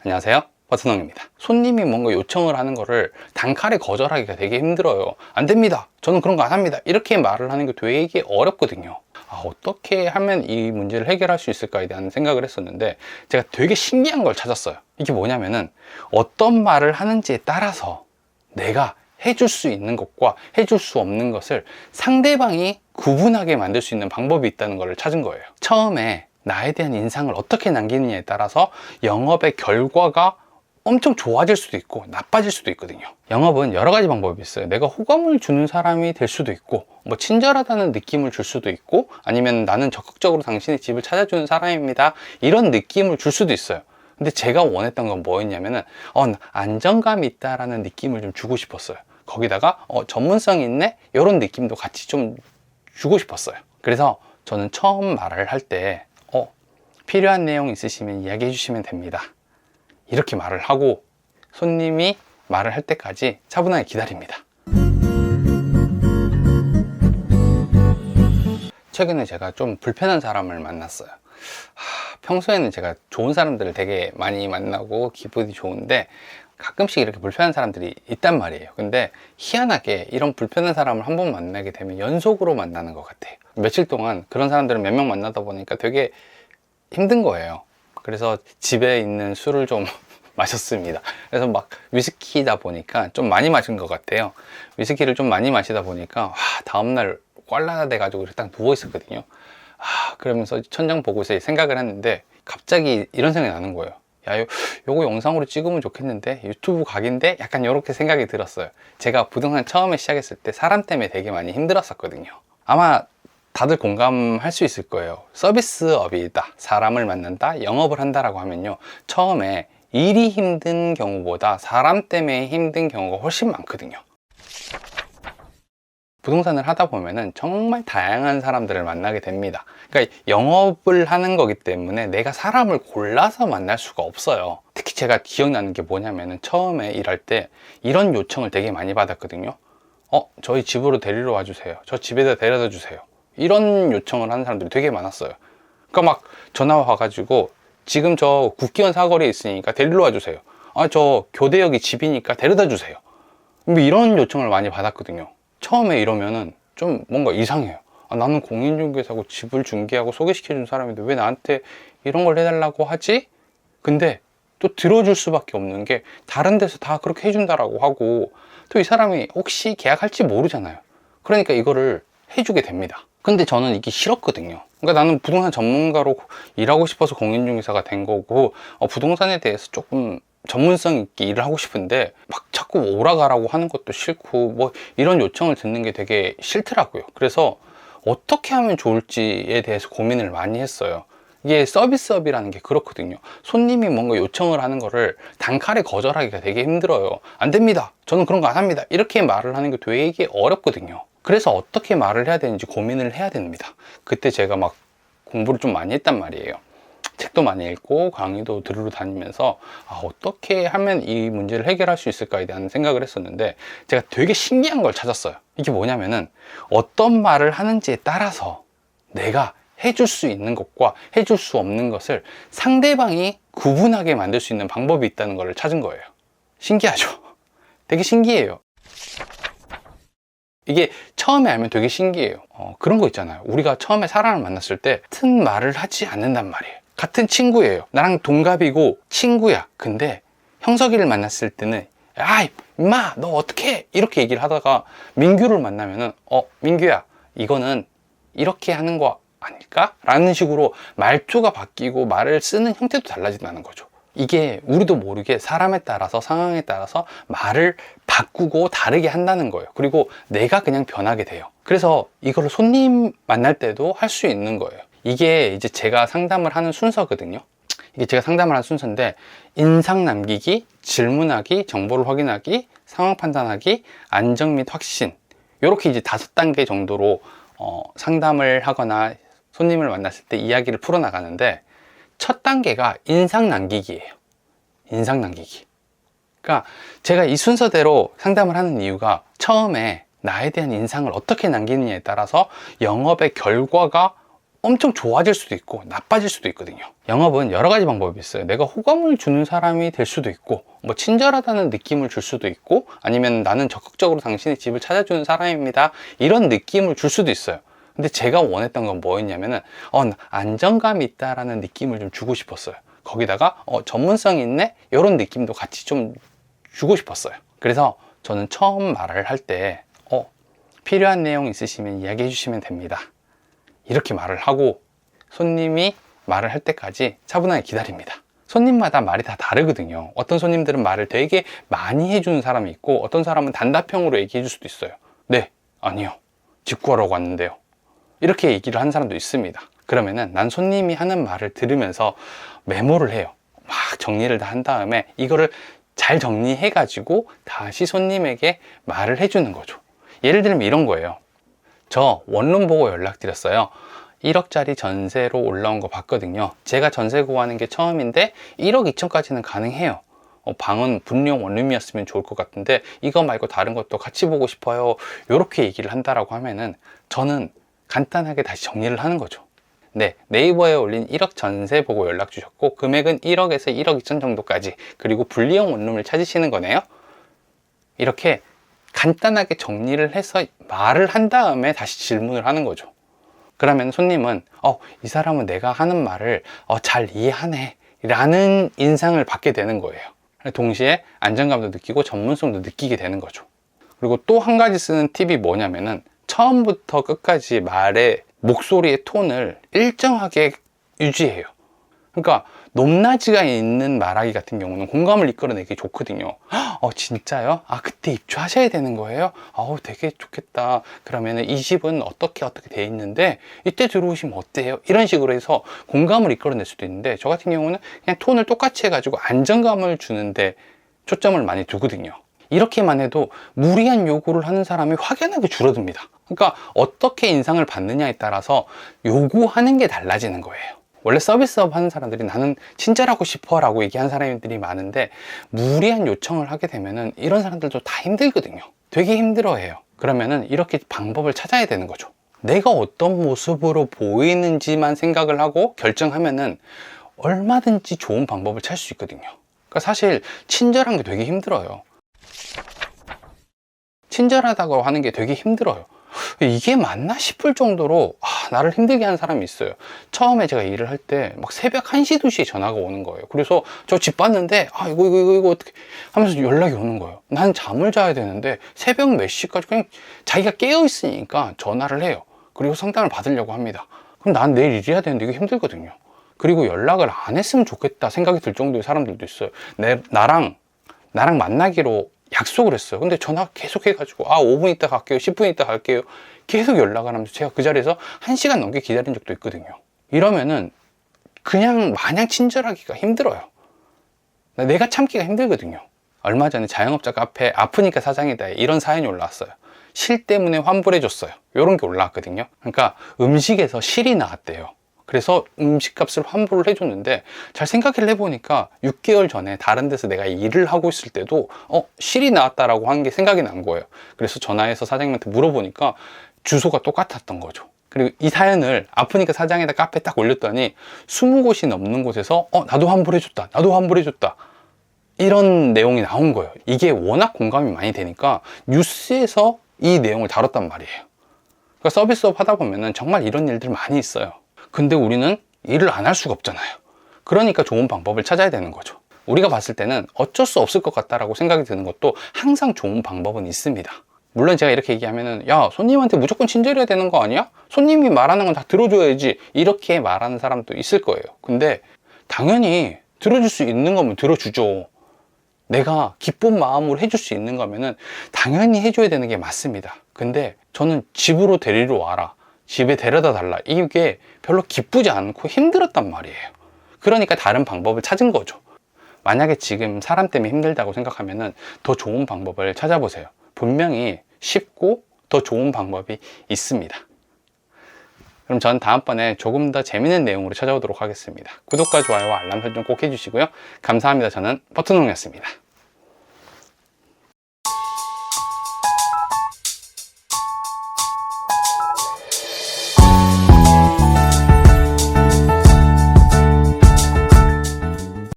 안녕하세요, 버튼왕입니다. 손님이 뭔가 요청을 하는 거를 단칼에 거절하기가 되게 힘들어요. 안 됩니다, 저는 그런 거 안 합니다, 이렇게 말을 하는 게 되게 어렵거든요. 어떻게 하면 이 문제를 해결할 수 있을까에 대한 생각을 했었는데, 제가 되게 신기한 걸 찾았어요. 이게 뭐냐면은, 어떤 말을 하는지에 따라서 내가 해줄 수 있는 것과 해줄 수 없는 것을 상대방이 구분하게 만들 수 있는 방법이 있다는 걸 찾은 거예요. 처음에 나에 대한 인상을 어떻게 남기느냐에 따라서 영업의 결과가 엄청 좋아질 수도 있고 나빠질 수도 있거든요. 영업은 여러 가지 방법이 있어요. 내가 호감을 주는 사람이 될 수도 있고, 뭐 친절하다는 느낌을 줄 수도 있고, 아니면 나는 적극적으로 당신의 집을 찾아주는 사람입니다, 이런 느낌을 줄 수도 있어요. 근데 제가 원했던 건 뭐였냐면은 안정감이 있다라는 느낌을 좀 주고 싶었어요. 거기다가 전문성이 있네, 이런 느낌도 같이 좀 주고 싶었어요. 그래서 저는 처음 말을 할 때 필요한 내용 있으시면 이야기해 주시면 됩니다, 이렇게 말을 하고 손님이 말을 할 때까지 차분하게 기다립니다. 최근에 제가 좀 불편한 사람을 만났어요. 평소에는 제가 좋은 사람들을 되게 많이 만나고 기분이 좋은데, 가끔씩 이렇게 불편한 사람들이 있단 말이에요. 근데 희한하게 이런 불편한 사람을 한 번 만나게 되면 연속으로 만나는 것 같아요. 며칠 동안 그런 사람들을 몇 명 만나다 보니까 되게 힘든 거예요. 그래서 집에 있는 술을 좀 마셨습니다. 그래서 막 위스키다 보니까 좀 많이 마신 것 같아요. 위스키를 좀 많이 마시다 보니까 다음날 꽐라가 돼가지고 딱 누워 있었거든요. 그러면서 천장 보고서 생각을 했는데, 갑자기 이런 생각이 나는 거예요. 야, 요거 영상으로 찍으면 좋겠는데, 유튜브 각인데? 약간 이렇게 생각이 들었어요. 제가 부동산 처음에 시작했을 때 사람 때문에 되게 많이 힘들었었거든요. 아마 다들 공감할 수 있을 거예요. 서비스업이다, 사람을 만난다, 영업을 한다라고 하면요, 처음에 일이 힘든 경우보다 사람 때문에 힘든 경우가 훨씬 많거든요. 부동산을 하다 보면은 정말 다양한 사람들을 만나게 됩니다. 그러니까 영업을 하는 거기 때문에 내가 사람을 골라서 만날 수가 없어요. 특히 제가 기억나는 게 뭐냐면은, 처음에 일할 때 이런 요청을 되게 많이 받았거든요. 저희 집으로 데리러 와주세요, 저 집에다 데려다 주세요, 이런 요청을 하는 사람들이 되게 많았어요. 그러니까 막 전화 와가지고, 지금 저 국기원 사거리에 있으니까 데리러 와주세요, 저 교대역이 집이니까 데려다 주세요, 뭐 이런 요청을 많이 받았거든요. 처음에 이러면은 좀 뭔가 이상해요. 나는 공인중개사고 집을 중개하고 소개시켜준 사람인데 왜 나한테 이런 걸 해달라고 하지? 근데 또 들어줄 수밖에 없는 게, 다른 데서 다 그렇게 해준다라고 하고, 또 이 사람이 혹시 계약할지 모르잖아요. 그러니까 이거를 해주게 됩니다. 근데 저는 이게 싫었거든요. 그러니까 나는 부동산 전문가로 일하고 싶어서 공인중개사가 된 거고, 부동산에 대해서 조금 전문성 있게 일을 하고 싶은데 막 자꾸 오라가라고 하는 것도 싫고, 뭐 이런 요청을 듣는 게 되게 싫더라고요. 그래서 어떻게 하면 좋을지에 대해서 고민을 많이 했어요. 이게 서비스업이라는 게 그렇거든요. 손님이 뭔가 요청을 하는 거를 단칼에 거절하기가 되게 힘들어요. 안 됩니다, 저는 그런 거 안 합니다, 이렇게 말을 하는 게 되게 어렵거든요. 그래서 어떻게 말을 해야 되는지 고민을 해야 됩니다. 그때 제가 막 공부를 좀 많이 했단 말이에요. 책도 많이 읽고 강의도 들으러 다니면서 어떻게 하면 이 문제를 해결할 수 있을까에 대한 생각을 했었는데, 제가 되게 신기한 걸 찾았어요. 이게 뭐냐면은, 어떤 말을 하는지에 따라서 내가 해줄 수 있는 것과 해줄 수 없는 것을 상대방이 구분하게 만들 수 있는 방법이 있다는 걸 찾은 거예요. 신기하죠? 되게 신기해요. 이게 처음에 알면 되게 신기해요. 그런 거 있잖아요. 우리가 처음에 사람을 만났을 때 같은 말을 하지 않는단 말이에요. 같은 친구예요. 나랑 동갑이고 친구야. 근데 형석이를 만났을 때는 아이 임마 너 어떡해, 이렇게 얘기를 하다가 민규를 만나면은 민규야 이거는 이렇게 하는 거 아닐까? 라는 식으로 말투가 바뀌고 말을 쓰는 형태도 달라진다는 거죠. 이게 우리도 모르게 사람에 따라서 상황에 따라서 말을 바꾸고 다르게 한다는 거예요. 그리고 내가 그냥 변하게 돼요. 그래서 이거를 손님 만날 때도 할 수 있는 거예요. 이게 이제 제가 상담을 하는 순서거든요. 이게 제가 상담을 하는 순서인데, 인상 남기기, 질문하기, 정보를 확인하기, 상황 판단하기, 안정 및 확신, 이렇게 이제 5단계 정도로 상담을 하거나 손님을 만났을 때 이야기를 풀어나가는데, 첫 단계가 인상 남기기예요. 인상 남기기. 그러니까 제가 이 순서대로 상담을 하는 이유가, 처음에 나에 대한 인상을 어떻게 남기느냐에 따라서 영업의 결과가 엄청 좋아질 수도 있고 나빠질 수도 있거든요. 영업은 여러 가지 방법이 있어요. 내가 호감을 주는 사람이 될 수도 있고, 뭐 친절하다는 느낌을 줄 수도 있고, 아니면 나는 적극적으로 당신의 집을 찾아주는 사람입니다, 이런 느낌을 줄 수도 있어요. 근데 제가 원했던 건 뭐였냐면은 안정감이 있다라는 느낌을 좀 주고 싶었어요. 거기다가 전문성이 있네, 이런 느낌도 같이 좀 주고 싶었어요. 그래서 저는 처음 말을 할 때 필요한 내용 있으시면 이야기해 주시면 됩니다, 이렇게 말을 하고 손님이 말을 할 때까지 차분하게 기다립니다. 손님마다 말이 다 다르거든요. 어떤 손님들은 말을 되게 많이 해주는 사람이 있고, 어떤 사람은 단답형으로 얘기해 줄 수도 있어요. 네, 아니요, 직구하려고 왔는데요, 이렇게 얘기를 하는 사람도 있습니다. 그러면은 난 손님이 하는 말을 들으면서 메모를 해요. 막 정리를 다 한 다음에 이거를 잘 정리해 가지고 다시 손님에게 말을 해주는 거죠. 예를 들면 이런 거예요. 저 원룸 보고 연락드렸어요. 1억짜리 전세로 올라온 거 봤거든요. 제가 전세 구하는 게 처음인데 1억 2천까지는 가능해요. 방은 분명 원룸이었으면 좋을 것 같은데 이거 말고 다른 것도 같이 보고 싶어요, 이렇게 얘기를 한다라고 하면은 저는 간단하게 다시 정리를 하는 거죠. 네, 네이버에 올린 1억 전세 보고 연락 주셨고 금액은 1억에서 1억 2천 정도까지, 그리고 분리형 원룸을 찾으시는 거네요. 이렇게 간단하게 정리를 해서 말을 한 다음에 다시 질문을 하는 거죠. 그러면 손님은 이 사람은 내가 하는 말을 잘 이해하네 라는 인상을 받게 되는 거예요. 동시에 안정감도 느끼고 전문성도 느끼게 되는 거죠. 그리고 또 한 가지 쓰는 팁이 뭐냐면은 처음부터 끝까지 말의 목소리의 톤을 일정하게 유지해요. 그러니까 높낮이가 있는 말하기 같은 경우는 공감을 이끌어내기 좋거든요. 진짜요? 그때 입주하셔야 되는 거예요? 되게 좋겠다. 그러면 이 집은 어떻게 돼 있는데 이때 들어오시면 어때요? 이런 식으로 해서 공감을 이끌어낼 수도 있는데, 저 같은 경우는 그냥 톤을 똑같이 해가지고 안정감을 주는데 초점을 많이 두거든요. 이렇게만 해도 무리한 요구를 하는 사람이 확연하게 줄어듭니다. 그러니까 어떻게 인상을 받느냐에 따라서 요구하는 게 달라지는 거예요. 원래 서비스업 하는 사람들이 나는 친절하고 싶어 라고 얘기하는 사람들이 많은데, 무리한 요청을 하게 되면은 이런 사람들도 다 힘들거든요. 되게 힘들어해요. 그러면은 이렇게 방법을 찾아야 되는 거죠. 내가 어떤 모습으로 보이는지만 생각을 하고 결정하면은 얼마든지 좋은 방법을 찾을 수 있거든요. 그러니까 사실 친절한 게 되게 힘들어요. 친절하다고 하는 게 되게 힘들어요. 이게 맞나 싶을 정도로 나를 힘들게 하는 사람이 있어요. 처음에 제가 일을 할 때 막 새벽 1시, 2시에 전화가 오는 거예요. 그래서 저 집 봤는데 이거 어떻게 하면서 연락이 오는 거예요. 난 잠을 자야 되는데 새벽 몇 시까지 그냥 자기가 깨어 있으니까 전화를 해요. 그리고 상담을 받으려고 합니다. 그럼 난 내일 일해야 되는데 이게 힘들거든요. 그리고 연락을 안 했으면 좋겠다 생각이 들 정도의 사람들도 있어요. 나랑 만나기로 약속을 했어요. 근데 전화 계속 해가지고 5분 있다 갈게요, 10분 있다 갈게요, 계속 연락을 하면서 제가 그 자리에서 1시간 넘게 기다린 적도 있거든요. 이러면은 그냥 마냥 친절하기가 힘들어요. 내가 참기가 힘들거든요. 얼마 전에 자영업자 카페 아프니까 사장이다 이런 사연이 올라왔어요. 실 때문에 환불해줬어요, 이런 게 올라왔거든요. 그러니까 음식에서 실이 나왔대요. 그래서 음식값을 환불을 해줬는데, 잘 생각을 해보니까 6개월 전에 다른 데서 내가 일을 하고 있을 때도 실이 나왔다라고 한 게 생각이 난 거예요. 그래서 전화해서 사장님한테 물어보니까 주소가 똑같았던 거죠. 그리고 이 사연을 아프니까 사장에다 카페에 딱 올렸더니 20곳이 넘는 곳에서 나도 환불해줬다, 나도 환불해줬다, 이런 내용이 나온 거예요. 이게 워낙 공감이 많이 되니까 뉴스에서 이 내용을 다뤘단 말이에요. 그러니까 서비스업 하다 보면은 정말 이런 일들 많이 있어요. 근데 우리는 일을 안 할 수가 없잖아요. 그러니까 좋은 방법을 찾아야 되는 거죠. 우리가 봤을 때는 어쩔 수 없을 것 같다라고 생각이 드는 것도 항상 좋은 방법은 있습니다. 물론 제가 이렇게 얘기하면은 손님한테 무조건 친절해야 되는 거 아니야? 손님이 말하는 건 다 들어줘야지, 이렇게 말하는 사람도 있을 거예요. 근데 당연히 들어줄 수 있는 거면 들어주죠. 내가 기쁜 마음으로 해줄 수 있는 거면은 당연히 해줘야 되는 게 맞습니다. 근데 저는 집으로 데리러 와라, 집에 데려다 달라, 이게 별로 기쁘지 않고 힘들었단 말이에요. 그러니까 다른 방법을 찾은 거죠. 만약에 지금 사람 때문에 힘들다고 생각하면은 더 좋은 방법을 찾아보세요. 분명히 쉽고 더 좋은 방법이 있습니다. 그럼 전 다음번에 조금 더 재밌는 내용으로 찾아오도록 하겠습니다. 구독과 좋아요와 알람 설정 꼭 해주시고요. 감사합니다. 저는 버튼홍이었습니다.